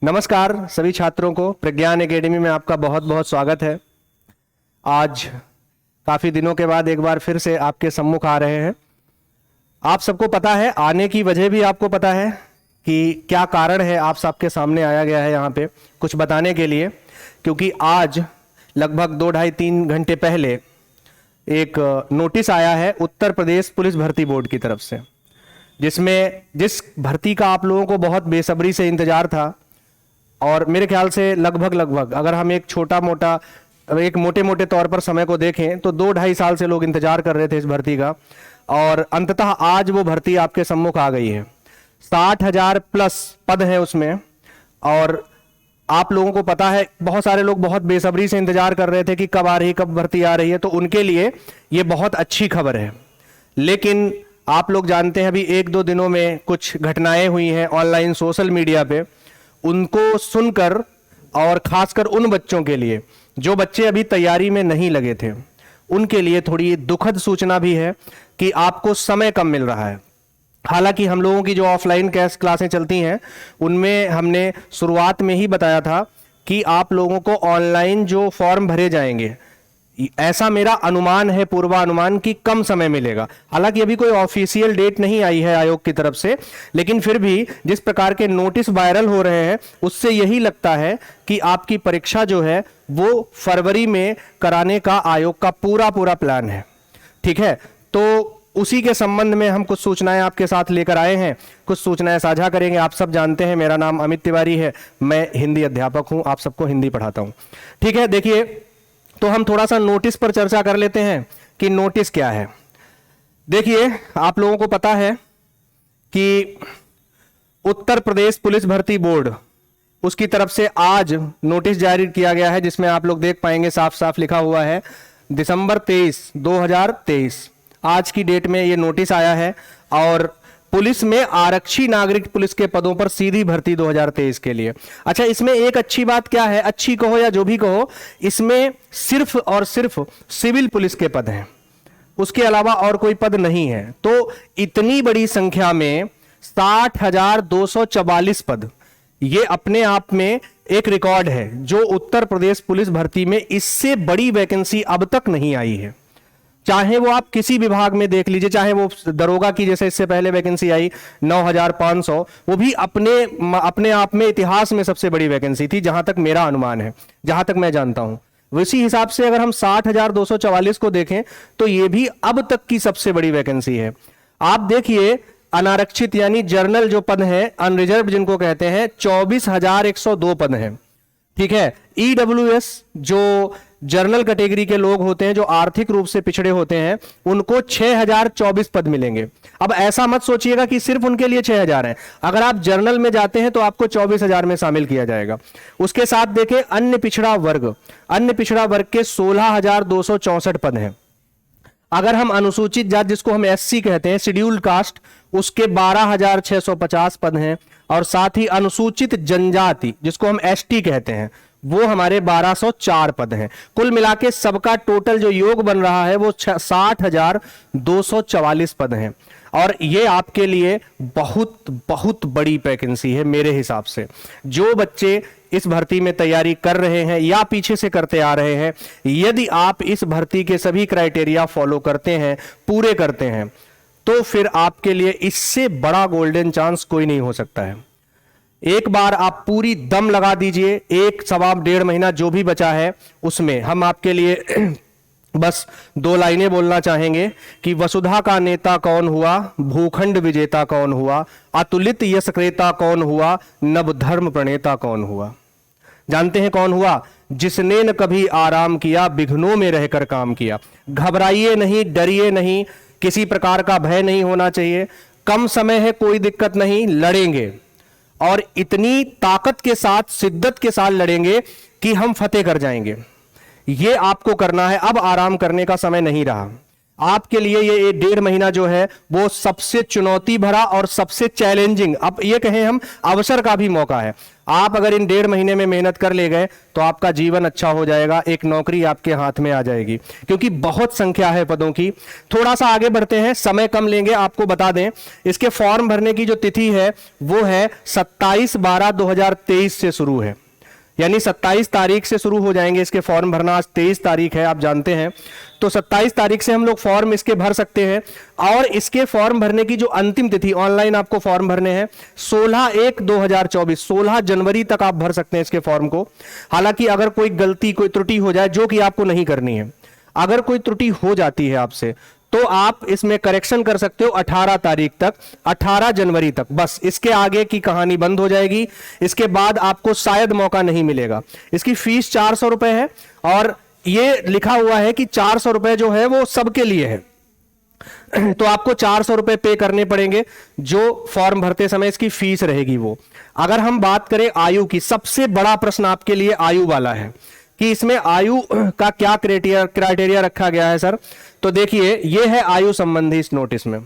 नमस्कार सभी छात्रों को प्रज्ञान एकेडमी में आपका बहुत बहुत स्वागत है। आज काफ़ी दिनों के बाद एक बार फिर से आपके सम्मुख आ रहे हैं। आप सबको पता है, आने की वजह भी आपको पता है कि क्या कारण है आप सबके सामने आया गया है यहाँ पे कुछ बताने के लिए, क्योंकि आज लगभग 2-2.5-3 घंटे पहले एक नोटिस आया है उत्तर प्रदेश पुलिस भर्ती बोर्ड की तरफ से, जिस भर्ती का आप लोगों को बहुत बेसब्री से इंतजार था। और मेरे ख्याल से लगभग अगर हम एक मोटे मोटे तौर पर समय को देखें तो 2-2.5 साल से लोग इंतजार कर रहे थे इस भर्ती का, और अंततः आज वो भर्ती आपके सम्मुख आ गई है। 60,000 प्लस पद हैं उसमें, और आप लोगों को पता है बहुत सारे लोग बहुत बेसब्री से इंतजार कर रहे थे कि कब आ रही, कब भर्ती आ रही है, तो उनके लिए ये बहुत अच्छी खबर है। लेकिन आप लोग जानते हैं अभी 1-2 दिनों में कुछ घटनाएं हुई हैं ऑनलाइन सोशल मीडिया पे, उनको सुनकर, और खासकर उन बच्चों के लिए जो बच्चे अभी तैयारी में नहीं लगे थे, उनके लिए थोड़ी दुखद सूचना भी है कि आपको समय कम मिल रहा है। हालांकि हम लोगों की जो ऑफलाइन क्लासें चलती हैं उनमें हमने शुरुआत में ही बताया था कि आप लोगों को ऑनलाइन जो फॉर्म भरे जाएंगे, ऐसा मेरा अनुमान है, पूर्वानुमान, कि कम समय मिलेगा। हालांकि अभी कोई ऑफिशियल डेट नहीं आई है आयोग की तरफ से, लेकिन फिर भी जिस प्रकार के नोटिस वायरल हो रहे हैं उससे यही लगता है कि आपकी परीक्षा जो है वो फरवरी में कराने का आयोग का पूरा प्लान है। ठीक है, तो उसी के संबंध में हम कुछ सूचनाएं आपके साथ लेकर आए हैं, कुछ सूचनाएं साझा करेंगे। आप सब जानते हैं मेरा नाम अमित तिवारी है, मैं हिंदी अध्यापक हूं, आप सबको हिंदी पढ़ाता हूं। ठीक है, देखिए, तो हम थोड़ा सा नोटिस पर चर्चा कर लेते हैं कि नोटिस क्या है। देखिए, आप लोगों को पता है कि उत्तर प्रदेश पुलिस भर्ती बोर्ड, उसकी तरफ से आज नोटिस जारी किया गया है, जिसमें आप लोग देख पाएंगे साफ साफ लिखा हुआ है दिसंबर 23, 2023। आज की डेट में ये नोटिस आया है, और पुलिस में आरक्षी नागरिक पुलिस के पदों पर सीधी भर्ती 2023 के लिए। अच्छा, इसमें एक अच्छी बात क्या है, अच्छी कहो या जो भी कहो, इसमें सिर्फ और सिर्फ सिविल पुलिस के पद हैं, उसके अलावा और कोई पद नहीं है। तो इतनी बड़ी संख्या में 60,244 पद, ये अपने आप में एक रिकॉर्ड है, जो उत्तर प्रदेश पुलिस भर्ती में इससे बड़ी वैकेंसी अब तक नहीं आई है। चाहे वो आप किसी विभाग में देख लीजिए, चाहे वो दरोगा की जैसे इससे पहले वैकेंसी आई 9,500, वो भी अपने आप में इतिहास में सबसे बड़ी वैकेंसी थी, जहां तक मेरा अनुमान है, जहां तक मैं जानता हूं। इसी हिसाब से अगर हम 60,244 को देखें तो ये भी अब तक की सबसे बड़ी वैकेंसी है। आप देखिए, अनारक्षित यानी जर्नल जो पद है, अनरिजर्व जिनको कहते हैं, 24,102 पद हैं। ठीक है, ईडब्ल्यूएस जो जर्नल कैटेगरी के लोग होते हैं, जो आर्थिक रूप से पिछड़े होते हैं, उनको 6,024 पद मिलेंगे। अब ऐसा मत सोचिएगा कि सिर्फ उनके लिए 6,000 हैं, अगर आप जर्नल में जाते हैं तो आपको 24,000 में शामिल किया जाएगा। उसके साथ देखें अन्य पिछड़ा वर्ग के 16,264 पद हैं। अगर हम अनुसूचित जाति, जिसको हम एससी कहते हैं, शेड्यूल्ड कास्ट, उसके 12,650 पद हैं, और साथ ही अनुसूचित जनजाति, जिसको हम एसटी कहते हैं, वो हमारे 1,204 पद हैं। कुल मिला के सबका टोटल जो योग बन रहा है वो 60,244 पद हैं, और ये आपके लिए बहुत बड़ी वैकेंसी है मेरे हिसाब से। जो बच्चे इस भर्ती में तैयारी कर रहे हैं या पीछे से करते आ रहे हैं, यदि आप इस भर्ती के सभी क्राइटेरिया फॉलो करते हैं, पूरे करते हैं, तो फिर आपके लिए इससे बड़ा गोल्डन चांस कोई नहीं हो सकता है। एक बार आप पूरी दम लगा दीजिए, 1-1.25 महीना जो भी बचा है उसमें हम आपके लिए बस 2 लाइनें बोलना चाहेंगे कि वसुधा का नेता कौन हुआ, भूखंड विजेता कौन हुआ, अतुलित यश क्रेता कौन हुआ, नवधर्म प्रणेता कौन हुआ। जानते हैं कौन हुआ? जिसने न कभी आराम किया, विघ्नों में रहकर काम किया। घबराइए नहीं, डरिए नहीं, किसी प्रकार का भय नहीं होना चाहिए। कम समय है, कोई दिक्कत नहीं, लड़ेंगे, और इतनी ताकत के साथ, शिद्दत के साथ लड़ेंगे कि हम फतेह कर जाएंगे। ये आपको करना है। अब आराम करने का समय नहीं रहा। आपके लिए ये 1.5 महीना जो है वो सबसे चुनौती भरा और सबसे चैलेंजिंग, अब ये कहें हम अवसर का भी मौका है। आप अगर इन 1.5 महीने में मेहनत कर ले गए तो आपका जीवन अच्छा हो जाएगा, एक नौकरी आपके हाथ में आ जाएगी, क्योंकि बहुत संख्या है पदों की। थोड़ा सा आगे बढ़ते हैं, समय कम लेंगे, आपको बता दें इसके फॉर्म भरने की जो तिथि है वो है 27/12/2023 से शुरू है, यानी 27 तारीख से शुरू हो जाएंगे इसके फॉर्म भरना। आज 23 तारीख है, आप जानते हैं, तो 27 तारीख से हम लोग फॉर्म इसके भर सकते हैं। और इसके फॉर्म भरने की जो अंतिम तिथि, ऑनलाइन आपको फॉर्म भरने हैं 16/1/2024, 16 जनवरी तक आप भर सकते हैं इसके फॉर्म को। हालांकि अगर कोई गलती, कोई त्रुटि हो जाए, जो कि आपको नहीं करनी है, अगर कोई त्रुटि हो जाती है आपसे तो आप इसमें करेक्शन कर सकते हो 18 तारीख तक, 18 जनवरी तक, बस। इसके आगे की कहानी बंद हो जाएगी, इसके बाद आपको शायद मौका नहीं मिलेगा। इसकी फीस 400 रुपए है और ये लिखा हुआ है कि 400 रुपए जो है वो सबके लिए है, तो आपको 400 रुपए पे करने पड़ेंगे जो फॉर्म भरते समय इसकी फीस रहेगी वो। अगर हम बात करें आयु की, सबसे बड़ा प्रश्न आपके लिए आयु वाला है कि इसमें आयु का क्या क्राइटेरिया रखा गया है सर। तो देखिए, यह है आयु संबंधी इस नोटिस में।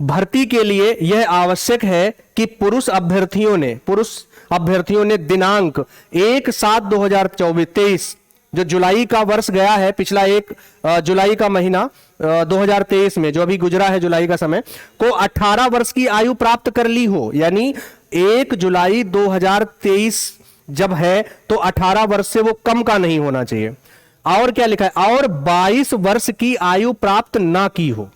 भर्ती के लिए यह आवश्यक है कि पुरुष अभ्यर्थियों ने दिनांक 1/7/2023, जो जुलाई का वर्ष गया है, पिछला 1 जुलाई का महीना 2023 में जो अभी गुजरा है, जुलाई का समय को 18 वर्ष की आयु प्राप्त कर ली हो। यानी 1 जुलाई 2023 जब है तो 18 वर्ष से वो कम का नहीं होना चाहिए। और क्या लिखा है, और 22 वर्ष की आयु प्राप्त ना की हो,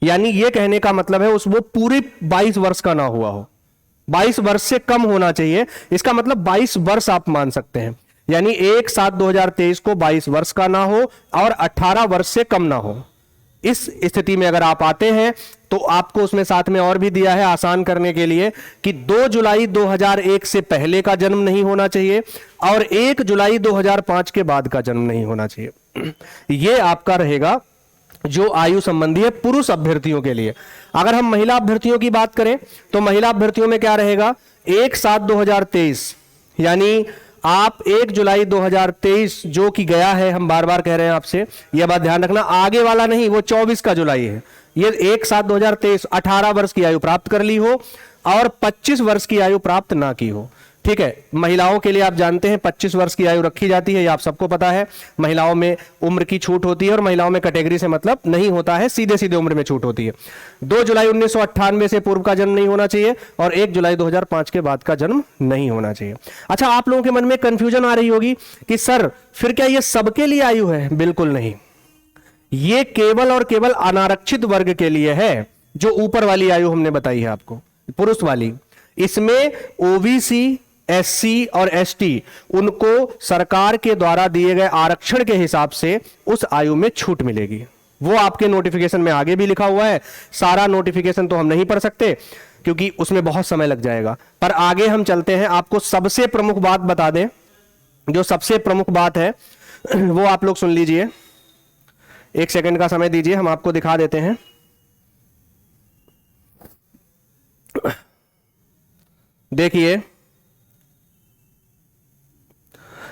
यानी ये कहने का मतलब है वो पूरे 22 वर्ष का ना हुआ हो, 22 वर्ष से कम होना चाहिए। इसका मतलब 22 वर्ष आप मान सकते हैं, यानी 1/7/2023 को 22 वर्ष का ना हो और 18 वर्ष से कम ना हो। इस स्थिति में अगर आप आते हैं तो आपको उसमें साथ में और भी दिया है आसान करने के लिए कि 2 जुलाई 2001 से पहले का जन्म नहीं होना चाहिए और 1 जुलाई 2005 के बाद का जन्म नहीं होना चाहिए। यह आपका रहेगा जो आयु संबंधी है पुरुष अभ्यर्थियों के लिए। अगर हम महिला अभ्यर्थियों की बात करें तो महिला अभ्यर्थियों में क्या रहेगा, 1/7/2023, यानी आप 1 जुलाई 2023 जो कि गया है, हम बार बार कह रहे हैं आपसे, यह बात ध्यान रखना, आगे वाला नहीं, वो 24 का जुलाई है। ये 1/7/2023 18 वर्ष की आयु प्राप्त कर ली हो और 25 वर्ष की आयु प्राप्त ना की हो। ठीक है, महिलाओं के लिए आप जानते हैं 25 वर्ष की आयु रखी जाती है, ये आप सबको पता है। महिलाओं में उम्र की छूट होती है और महिलाओं में कैटेगरी से मतलब नहीं होता है, सीधे सीधे उम्र में छूट होती है। 2 जुलाई 1998 से पूर्व का जन्म नहीं होना चाहिए और 1 जुलाई 2005 के बाद का जन्म नहीं होना चाहिए। अच्छा, आप लोगों के मन में कंफ्यूजन आ रही होगी कि सर फिर क्या ये सबके लिए आयु है? बिल्कुल नहीं, ये केवल और केवल अनारक्षित वर्ग के लिए है। जो ऊपर वाली आयु हमने बताई है आपको, पुरुष वाली, इसमें ओबीसी, एससी और एसटी, उनको सरकार के द्वारा दिए गए आरक्षण के हिसाब से उस आयु में छूट मिलेगी। वो आपके नोटिफिकेशन में आगे भी लिखा हुआ है। सारा नोटिफिकेशन तो हम नहीं पढ़ सकते क्योंकि उसमें बहुत समय लग जाएगा, पर आगे हम चलते हैं। आपको सबसे प्रमुख बात बता दें, जो सबसे प्रमुख बात है वो आप लोग सुन लीजिए। 1 सेकंड का समय दीजिए, हम आपको दिखा देते हैं। देखिए,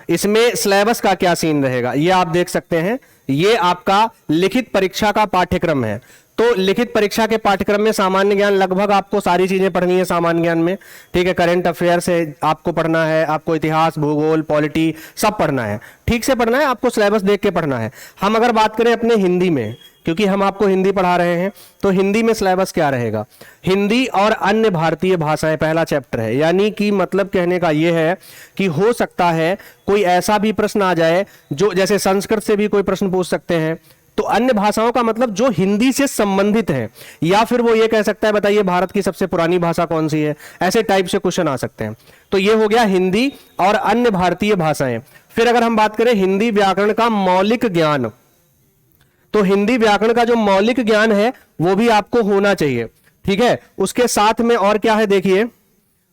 इसमें सिलेबस का क्या सीन रहेगा ये आप देख सकते हैं। ये आपका लिखित परीक्षा का पाठ्यक्रम है। तो लिखित परीक्षा के पाठ्यक्रम में सामान्य ज्ञान लगभग आपको सारी चीजें पढ़नी है सामान्य ज्ञान में। ठीक है, करंट अफेयर से आपको पढ़ना है, आपको इतिहास, भूगोल, पॉलिटी सब पढ़ना है, ठीक से पढ़ना है, आपको सिलेबस देख के पढ़ना है। हम अगर बात करें अपने हिंदी में, क्योंकि हम आपको हिंदी पढ़ा रहे हैं, तो हिंदी में सिलेबस क्या रहेगा, हिंदी और अन्य भारतीय भाषाएं पहला चैप्टर है। यानी कि मतलब कहने का यह है कि हो सकता है कोई ऐसा भी प्रश्न आ जाए जो, जैसे संस्कृत से भी कोई प्रश्न पूछ सकते हैं, तो अन्य भाषाओं का मतलब जो हिंदी से संबंधित है, या फिर वो ये कह सकता है बताइए भारत की सबसे पुरानी भाषा कौन सी है, ऐसे टाइप से क्वेश्चन आ सकते हैं। तो ये हो गया हिंदी और अन्य भारतीय भाषाएं। फिर अगर हम बात करें हिंदी व्याकरण का मौलिक ज्ञान, तो हिंदी व्याकरण का जो मौलिक ज्ञान है वो भी आपको होना चाहिए। ठीक है, उसके साथ में और क्या है देखिए,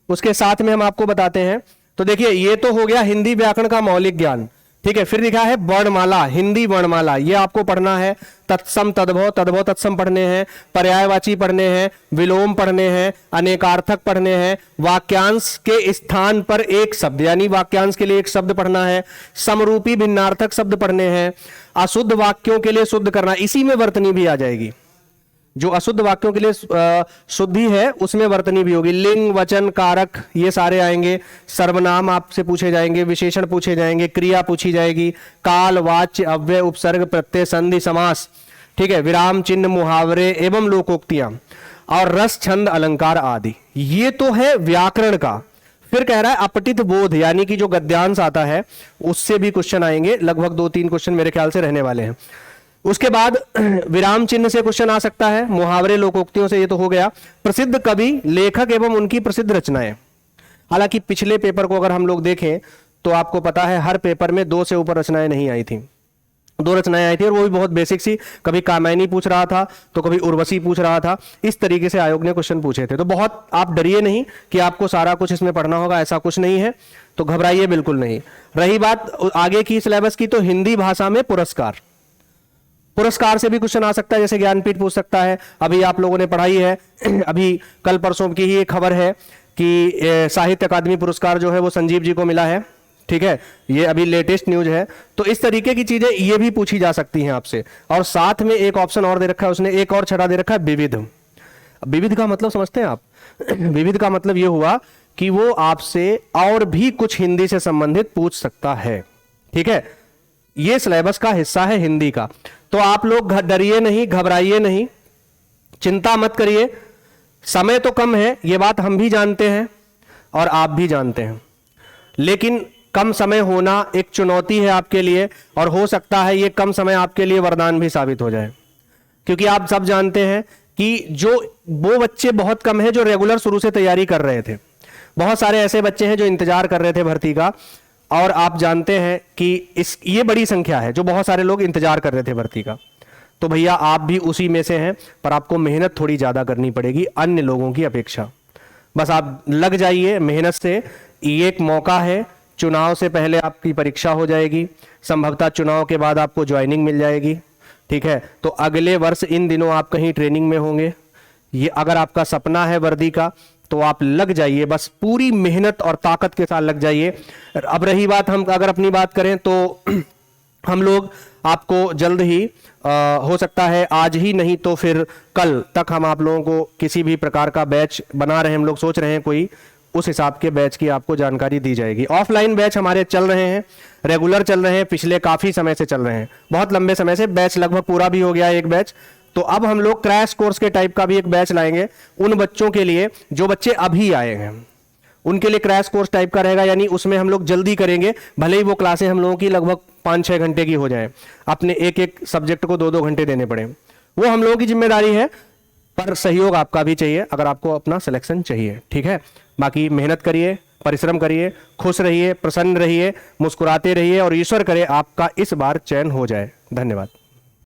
उसके साथ में हम आपको बताते हैं। तो देखिए, ये तो हो गया हिंदी व्याकरण का मौलिक ज्ञान। ठीक है, फिर लिखा है वर्णमाला, हिंदी वर्णमाला, ये आपको पढ़ना है। तत्सम तद्भव, तद्भव तत्सम पढ़ने हैं, पर्यायवाची पढ़ने हैं, विलोम पढ़ने हैं, अनेकार्थक पढ़ने हैं, वाक्यांश के स्थान पर एक शब्द यानी वाक्यांश के लिए एक शब्द पढ़ना है, समरूपी भिन्नार्थक शब्द पढ़ने हैं, अशुद्ध वाक्यों के लिए शुद्ध करना, इसी में वर्तनी भी आ जाएगी। जो अशुद्ध वाक्यों के लिए शुद्धि है उसमें वर्तनी भी होगी। लिंग, वचन, कारक ये सारे आएंगे। सर्वनाम आपसे पूछे जाएंगे, विशेषण पूछे जाएंगे, क्रिया पूछी जाएगी, काल, वाच्य, अव्यय, उपसर्ग, प्रत्यय, संधि, समास, ठीक है, विराम चिन्ह, मुहावरे एवं लोकोक्तियां और रस, छंद, अलंकार आदि। ये तो है व्याकरण का। फिर कह रहा है अपठित बोध यानी कि जो गद्यांश आता है उससे भी क्वेश्चन आएंगे, लगभग 2-3 क्वेश्चन मेरे ख्याल से रहने वाले हैं। उसके बाद विराम चिन्ह से क्वेश्चन आ सकता है, मुहावरे, लोकोक्तियों से ये तो हो गया। प्रसिद्ध कवि, लेखक एवं उनकी प्रसिद्ध रचनाएं। हालांकि पिछले पेपर को अगर हम लोग देखें तो आपको पता है हर पेपर में 2 से ऊपर रचनाएं नहीं आई थी। 2 रचनाएं आई थी और वो भी बहुत बेसिक सी, कभी कामैनी पूछ रहा था तो कभी उर्वशी पूछ रहा था। इस तरीके से आयोग ने क्वेश्चन पूछे थे। तो बहुत आप डरिए नहीं कि आपको सारा कुछ इसमें पढ़ना होगा, ऐसा कुछ नहीं है, तो घबराइए बिल्कुल नहीं। रही बात आगे की सिलेबस की, तो हिंदी भाषा में पुरस्कार, पुरस्कार से भी क्वेश्चन आ सकता है, जैसे ज्ञानपीठ पूछ सकता है। अभी आप लोगों ने पढ़ाई है, अभी कल परसों की ही एक खबर है कि साहित्य अकादमी पुरस्कार जो है वो संजीव जी को मिला है, ठीक है, ये अभी लेटेस्ट न्यूज है। तो इस तरीके की चीजें ये भी पूछी जा सकती हैं आपसे। और साथ में एक ऑप्शन और दे रखा है उसने, एक और छठा दे रखा है विविध। विविध का मतलब समझते हैं आप? विविध का मतलब ये हुआ कि वो आपसे और भी कुछ हिंदी से संबंधित पूछ सकता है, ठीक है। ये सिलेबस का हिस्सा है हिंदी का। तो आप लोग डरिए नहीं, घबराइए नहीं, चिंता मत करिए। समय तो कम है, ये बात हम भी जानते हैं और आप भी जानते हैं, लेकिन कम समय होना एक चुनौती है आपके लिए, और हो सकता है ये कम समय आपके लिए वरदान भी साबित हो जाए। क्योंकि आप सब जानते हैं कि जो वो बच्चे बहुत कम है जो रेगुलर शुरू से तैयारी कर रहे थे, बहुत सारे ऐसे बच्चे हैं जो इंतजार कर रहे थे भर्ती का, और आप जानते हैं कि ये बड़ी संख्या है जो बहुत सारे लोग इंतजार कर रहे थे भर्ती का। तो भैया आप भी उसी में से हैं, पर आपको मेहनत थोड़ी ज़्यादा करनी पड़ेगी अन्य लोगों की अपेक्षा। बस आप लग जाइए मेहनत से। ये एक मौका है, चुनाव से पहले आपकी परीक्षा हो जाएगी, संभवतः चुनाव के बाद आपको ज्वाइनिंग मिल जाएगी, ठीक है। तो अगले वर्ष इन दिनों आप कहीं ट्रेनिंग में होंगे। ये अगर आपका सपना है वर्दी का तो आप लग जाइए, बस पूरी मेहनत और ताकत के साथ लग जाइए। अब रही बात, हम अगर अपनी बात करें तो हम लोग आपको जल्द ही हो सकता है आज ही नहीं तो फिर कल तक हम आप लोगों को किसी भी प्रकार का बैच बना रहे हैं, हम लोग सोच रहे हैं कोई, उस हिसाब के बैच की आपको जानकारी दी जाएगी। ऑफलाइन बैच हमारे चल रहे हैं, रेगुलर चल रहे हैं, पिछले काफी समय से चल रहे हैं, बहुत लंबे समय से। बैच लगभग पूरा भी हो गया एक बैच। तो अब हम लोग क्रैश कोर्स के टाइप का भी एक बैच लाएंगे उन बच्चों के लिए जो बच्चे अभी आए हैं, उनके लिए क्रैश कोर्स टाइप का रहेगा। यानी उसमें हम लोग जल्दी करेंगे, भले ही वो क्लासें हम लोगों की लगभग 5-6 घंटे की हो जाए, अपने एक एक सब्जेक्ट को 2-2 घंटे देने पड़े, वो हम लोगों की जिम्मेदारी है। पर सहयोग आपका भी चाहिए अगर आपको अपना सिलेक्शन चाहिए, ठीक है। बाकी मेहनत करिए, परिश्रम करिए, खुश रहिए, प्रसन्न रहिए, मुस्कुराते रहिए और ईश्वर करे आपका इस बार चयन हो जाए। धन्यवाद।